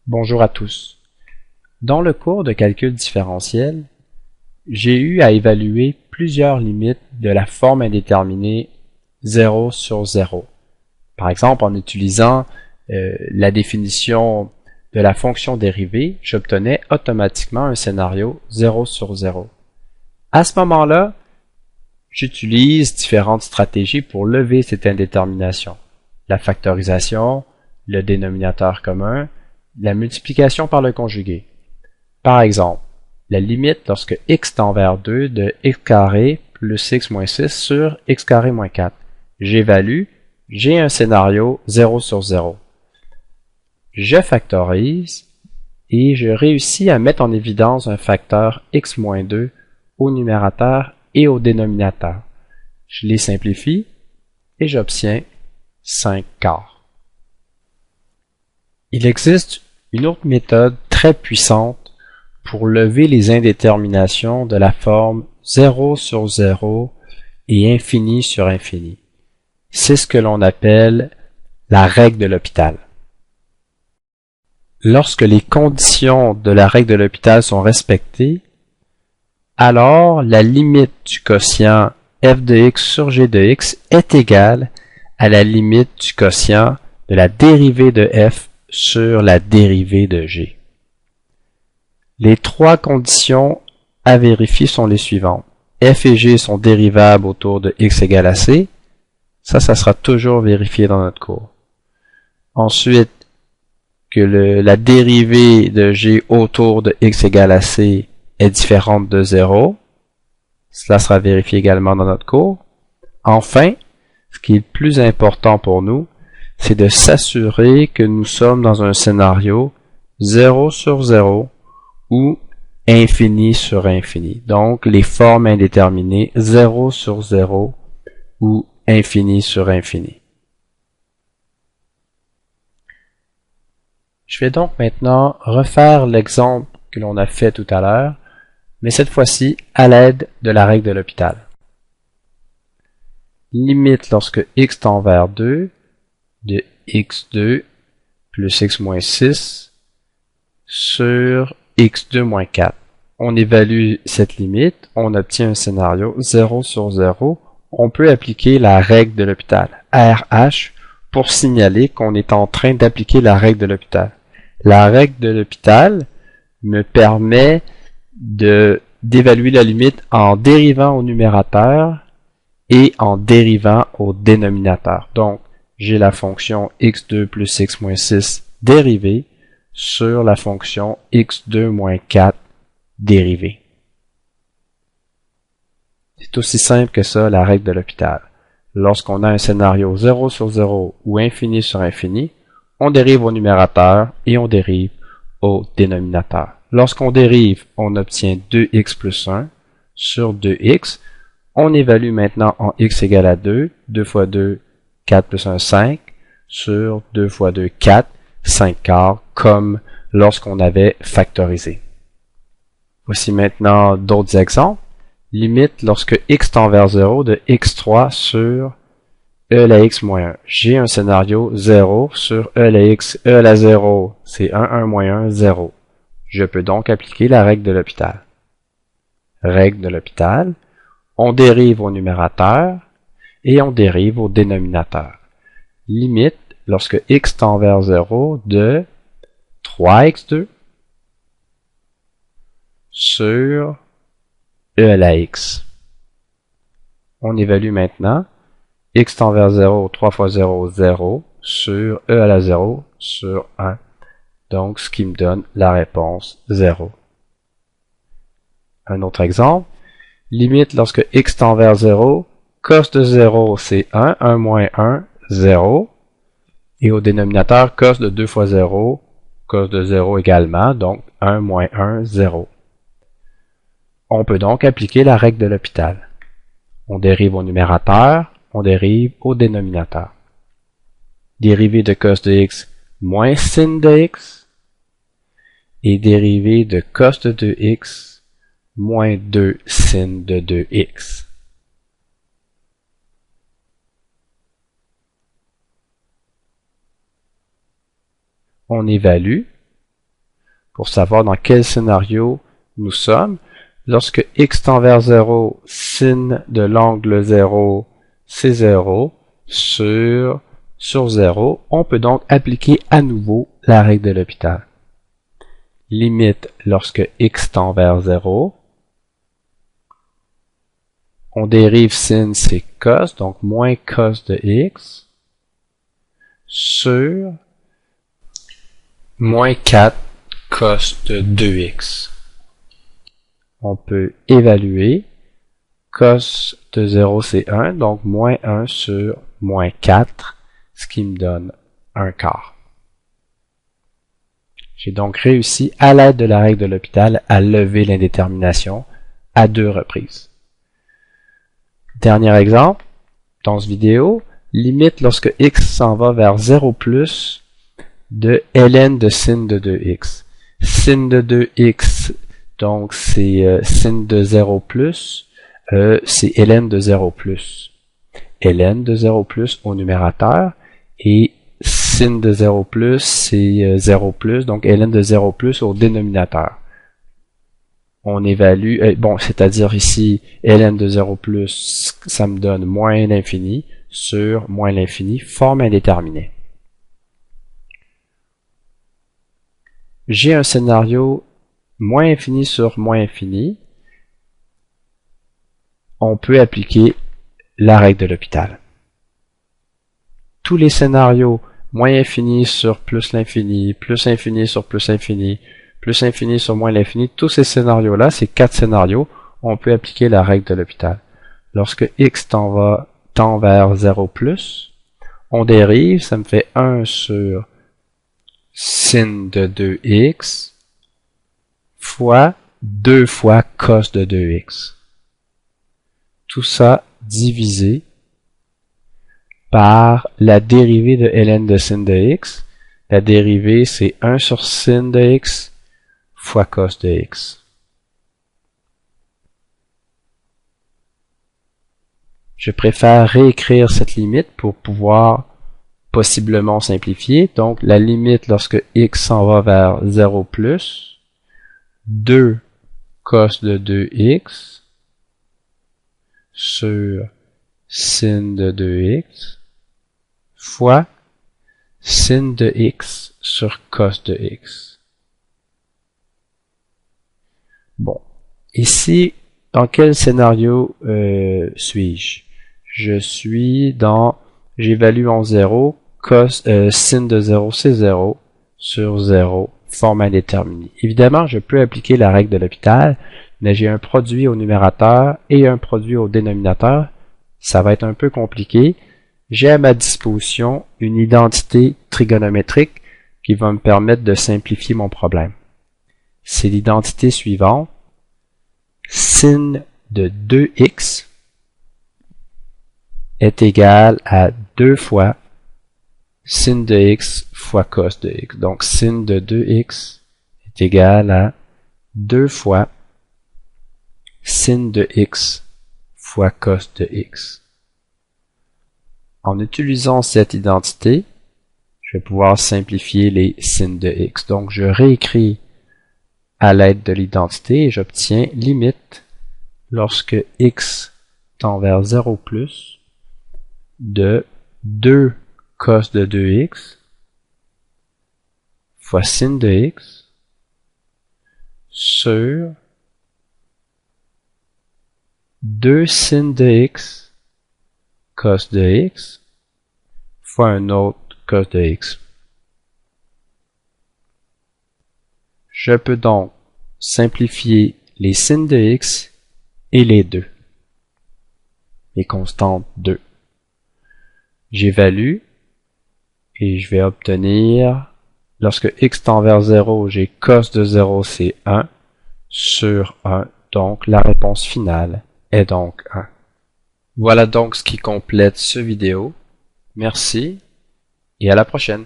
Bonjour à tous. Dans le cours de calcul différentiel, j'ai eu à évaluer plusieurs limites de la forme indéterminée 0 sur 0. Par exemple, en utilisant la définition de la fonction dérivée, j'obtenais automatiquement un scénario 0 sur 0. À ce moment-là, j'utilise différentes stratégies pour lever cette indétermination. La factorisation, le dénominateur commun, la multiplication par le conjugué. Par exemple, la limite lorsque x tend vers 2 de x carré plus x moins 6 sur x carré moins 4. J'évalue, j'ai un scénario 0 sur 0. Je factorise et je réussis à mettre en évidence un facteur x moins 2 au numérateur et au dénominateur. Je les simplifie et j'obtiens 5 quarts. Il existe une autre méthode très puissante pour lever les indéterminations de la forme 0 sur 0 et infini sur infini. C'est ce que l'on appelle la règle de l'hôpital. Lorsque les conditions de la règle de l'hôpital sont respectées, alors la limite du quotient f de x sur g de x est égale à la limite du quotient de la dérivée de f sur la dérivée de g. Les trois conditions à vérifier sont les suivantes. F et g sont dérivables autour de x égale à c. Ça sera toujours vérifié dans notre cours. Ensuite, que la dérivée de g autour de x égale à c est différente de 0. Cela sera vérifié également dans notre cours. Enfin, ce qui est le plus important pour nous, c'est de s'assurer que nous sommes dans un scénario 0 sur 0 ou infini sur infini. Donc, les formes indéterminées 0 sur 0 ou infini sur infini. Je vais donc maintenant refaire l'exemple que l'on a fait tout à l'heure, mais cette fois-ci à l'aide de la règle de l'hôpital. Limite lorsque x tend vers 2 de x2 plus x moins 6 sur x2 moins 4. On évalue cette limite, on obtient un scénario 0 sur 0. On peut appliquer la règle de l'hôpital, RH, pour signaler qu'on est en train d'appliquer la règle de l'hôpital. La règle de l'hôpital me permet d'évaluer la limite en dérivant au numérateur et en dérivant au dénominateur. Donc, j'ai la fonction x2 plus x moins 6 dérivée sur la fonction x2 moins 4 dérivée. C'est aussi simple que ça, la règle de l'hôpital. Lorsqu'on a un scénario 0 sur 0 ou infini sur infini, on dérive au numérateur et on dérive au dénominateur. Lorsqu'on dérive, on obtient 2x plus 1 sur 2x. On évalue maintenant en x égale à 2, 2 fois 2, 4 plus 1, 5, sur 2 fois 2, 4, 5 quarts, comme lorsqu'on avait factorisé. Voici maintenant d'autres exemples. Limite lorsque x tend vers 0 de x3 sur e à la x moins 1. J'ai un scénario 0 sur e à la x, e à la 0, c'est 1, 1 moins 1, 0. Je peux donc appliquer la règle de l'hôpital. Règle de l'hôpital, on dérive au numérateur et on dérive au dénominateur. Limite lorsque x tend vers 0 de 3x2 sur e à la x. On évalue maintenant x tend vers 0, 3 fois 0, 0, sur e à la 0, sur 1. Donc, ce qui me donne la réponse 0. Un autre exemple. Limite lorsque x tend vers 0, cos de 0 c'est 1, 1 moins 1, 0. Et au dénominateur, cos de 2 fois 0, cos de 0 également, donc 1 moins 1, 0. On peut donc appliquer la règle de l'hôpital. On dérive au numérateur, on dérive au dénominateur. Dérivée de cos de x moins sin de x et dérivée de cos de 2x moins 2 sin de 2x. On évalue pour savoir dans quel scénario nous sommes. Lorsque x tend vers 0, sin de l'angle 0, c'est 0 sur 0. On peut donc appliquer à nouveau la règle de L'Hopital. Limite lorsque x tend vers 0. On dérive sin, c'est cos, donc moins cos de x, sur moins 4 cos de 2x. On peut évaluer. Cos de 0, c'est 1, donc moins 1 sur moins 4, ce qui me donne 1/4. J'ai donc réussi, à l'aide de la règle de L'Hopital, à lever l'indétermination à 2 reprises. Dernier exemple, dans cette vidéo, limite lorsque x s'en va vers 0 plus de ln de sin de 2x. Sin de 2x, donc c'est sin de 0 plus, c'est ln de 0 plus. ln de 0 plus au numérateur, et sin de 0 plus, c'est 0 plus, donc ln de 0 plus au dénominateur. On évalue, c'est-à-dire ici, ln de 0 plus, ça me donne moins l'infini sur moins l'infini, forme indéterminée. J'ai un scénario moins infini sur moins infini. On peut appliquer la règle de L'Hopital. Tous les scénarios moins infini sur plus l'infini, plus infini sur plus infini, plus infini sur moins l'infini, tous ces scénarios-là, ces 4 scénarios, on peut appliquer la règle de L'Hopital. Lorsque x tend vers 0 plus, on dérive, ça me fait 1 sur sin de 2x fois 2 fois cos de 2x. Tout ça divisé par la dérivée de ln de sin de x. La dérivée, c'est 1 sur sin de x fois cos de x. Je préfère réécrire cette limite pour pouvoir possiblement simplifier. Donc, la limite lorsque x s'en va vers 0 plus, 2 cos de 2x sur sin de 2x fois sin de x sur cos de x. Bon, ici, dans quel scénario suis-je? Je suis dans, j'évalue en 0, sin de 0 c'est 0 sur 0, forme indéterminée. Évidemment, je peux appliquer la règle de L'Hopital, mais j'ai un produit au numérateur et un produit au dénominateur. Ça va être un peu compliqué. J'ai à ma disposition une identité trigonométrique qui va me permettre de simplifier mon problème. C'est l'identité suivante. Sin de 2x est égal à 2 fois sin de x fois cos de x. Donc, sin de 2x est égal à 2 fois sin de x fois cos de x. En utilisant cette identité, je vais pouvoir simplifier les sin de x. Donc, je réécris à l'aide de l'identité et j'obtiens limite lorsque x tend vers 0 plus de 2 cos de 2x fois sin de x sur 2 sin de x cos de x fois un autre cos de x. Je peux donc simplifier les sin de x et les 2, les constantes 2. J'évalue et je vais obtenir, lorsque x tend vers 0, j'ai cos de 0 c'est 1 sur 1, donc la réponse finale est donc 1. Voilà donc ce qui complète ce vidéo. Merci et à la prochaine.